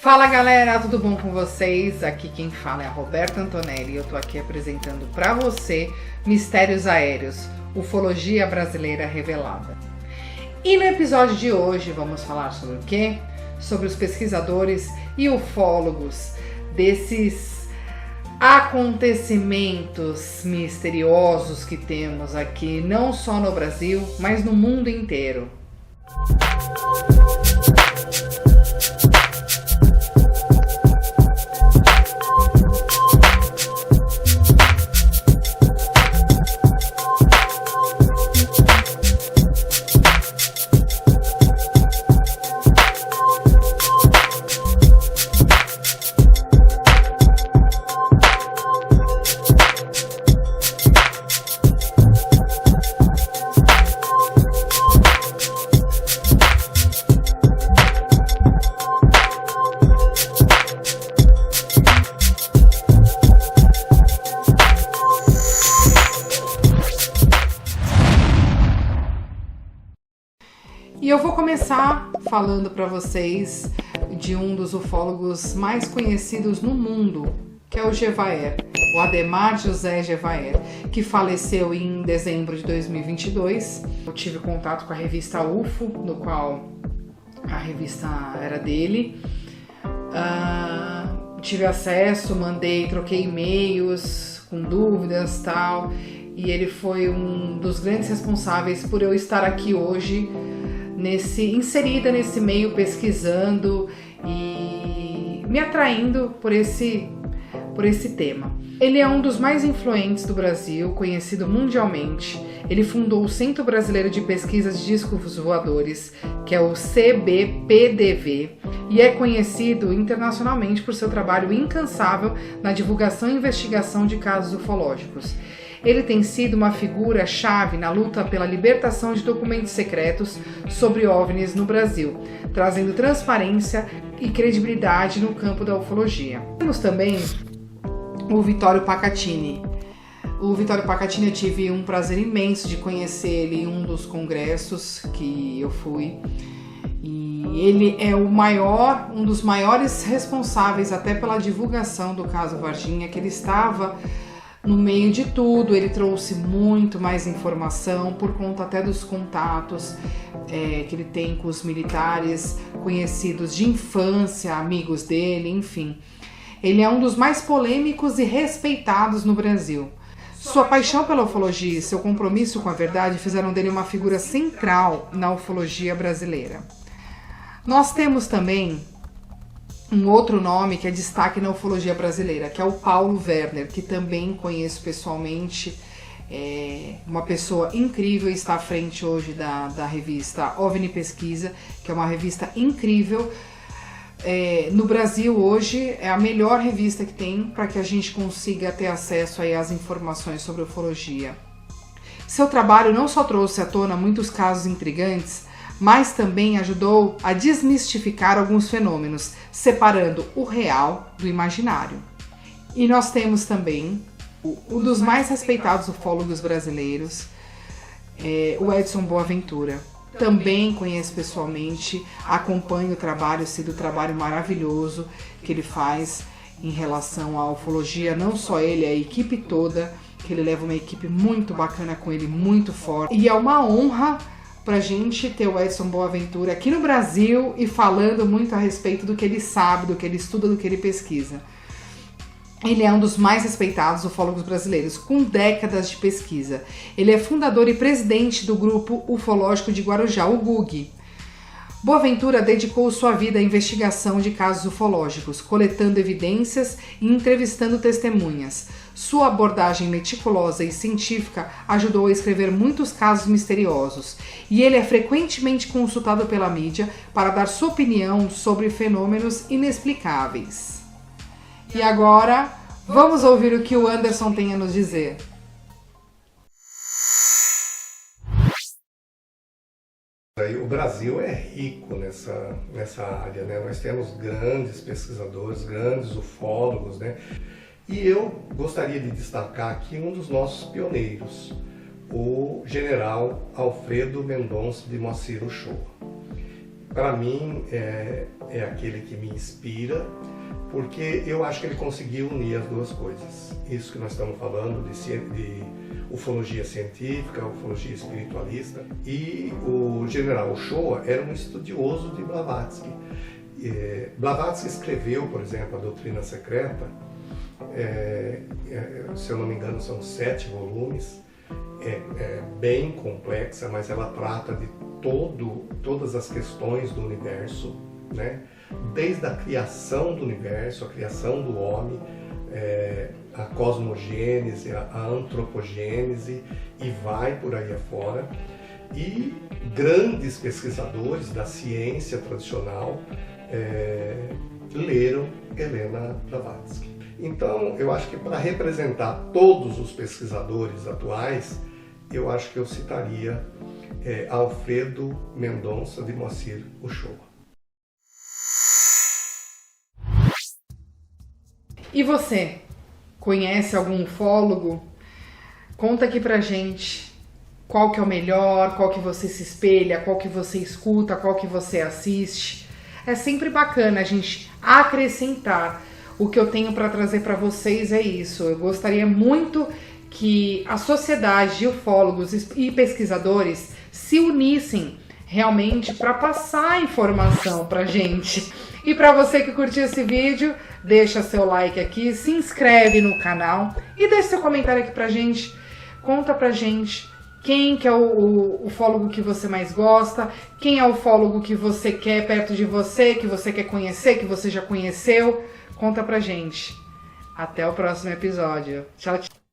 Fala galera, tudo bom com vocês? Aqui quem fala é a Roberta Antonelli e eu tô aqui apresentando para você Mistérios Aéreos, ufologia brasileira revelada. E no episódio de hoje vamos falar sobre o quê? Sobre os pesquisadores e ufólogos desses acontecimentos misteriosos que temos aqui, não só no Brasil, mas no mundo inteiro. E eu vou começar falando para vocês de um dos ufólogos mais conhecidos no mundo, que é o Gevaer, o Adhemar José Gevaer, que faleceu em dezembro de 2022. Eu tive contato com a revista UFO, no qual a revista era dele. Tive acesso, troquei e-mails com dúvidas e tal. E ele foi um dos grandes responsáveis por eu estar aqui hoje, inserida nesse meio, pesquisando e me atraindo por esse tema. Ele é um dos mais influentes do Brasil, conhecido mundialmente. Ele fundou o Centro Brasileiro de Pesquisa de Discos Voadores, que é o CBPDV, e é conhecido internacionalmente por seu trabalho incansável na divulgação e investigação de casos ufológicos. Ele tem sido uma figura-chave na luta pela libertação de documentos secretos sobre OVNIs no Brasil, trazendo transparência e credibilidade no campo da ufologia. Temos também o Vittorio Pacatini. O Vittorio Pacatini, eu tive um prazer imenso de conhecer ele em um dos congressos que eu fui. E ele é um dos maiores responsáveis até pela divulgação do caso Varginha, que ele estava no meio de tudo. Ele trouxe muito mais informação por conta até dos contatos que ele tem com os militares conhecidos de infância, amigos dele, enfim. Ele é um dos mais polêmicos e respeitados no Brasil. Sua paixão pela ufologia e seu compromisso com a verdade fizeram dele uma figura central na ufologia brasileira. Nós temos também um outro nome que é destaque na ufologia brasileira, que é o Paulo Werner, que também conheço pessoalmente, uma pessoa incrível, está à frente hoje da revista OVNI Pesquisa, que é uma revista incrível. No Brasil hoje é a melhor revista que tem para que a gente consiga ter acesso aí às informações sobre ufologia. Seu trabalho não só trouxe à tona muitos casos intrigantes, mas também ajudou a desmistificar alguns fenômenos, separando o real do imaginário. E nós temos também um dos mais respeitados ufólogos brasileiros, o Edson Boaventura. Também conheço pessoalmente, acompanho o trabalho, sido um trabalho maravilhoso que ele faz em relação à ufologia, não só ele, a equipe toda, que ele leva uma equipe muito bacana com ele, muito forte. E é uma honra pra gente ter o Edson Boaventura aqui no Brasil e falando muito a respeito do que ele sabe, do que ele estuda, do que ele pesquisa. Ele é um dos mais respeitados ufólogos brasileiros, com décadas de pesquisa. Ele é fundador e presidente do Grupo Ufológico de Guarujá, o GUG. Boaventura dedicou sua vida à investigação de casos ufológicos, coletando evidências e entrevistando testemunhas. Sua abordagem meticulosa e científica ajudou a escrever muitos casos misteriosos, e ele é frequentemente consultado pela mídia para dar sua opinião sobre fenômenos inexplicáveis. E agora, vamos ouvir o que o Anderson tem a nos dizer. O Brasil é rico nessa área, né? Nós temos grandes pesquisadores, grandes ufólogos, né? E eu gostaria de destacar aqui um dos nossos pioneiros, o general Alfredo Mendonça de Moacir Uchoa. para mim, é aquele que me inspira, porque eu acho que ele conseguiu unir as duas coisas. Isso que nós estamos falando de ufologia científica, ufologia espiritualista. E o general Uchoa era um estudioso de Blavatsky. Blavatsky escreveu, por exemplo, a Doutrina Secreta, se eu não me engano são 7 volumes, bem complexa, mas ela trata de todas as questões do universo, né? Desde a criação do universo, a criação do homem, a cosmogênese, a antropogênese, e vai por aí afora. E grandes pesquisadores da ciência tradicional leram Helena Blavatsky. Então, eu acho que para representar todos os pesquisadores atuais, eu acho que eu citaria Alfredo Mendonça de Moacir Uchoa. E você? Conhece algum ufólogo? Conta aqui pra gente qual que é o melhor, qual que você se espelha, qual que você escuta, qual que você assiste. É sempre bacana a gente acrescentar. O que eu tenho para trazer para vocês é isso. Eu gostaria muito que a sociedade de ufólogos e pesquisadores se unissem realmente para passar informação pra gente. E para você que curtiu esse vídeo, deixa seu like aqui, se inscreve no canal e deixa seu comentário aqui pra gente. Conta pra gente quem que é o ufólogo que você mais gosta, quem é o ufólogo que você quer perto de você, que você quer conhecer, que você já conheceu. Conta pra gente. Até o próximo episódio. Tchau, tchau.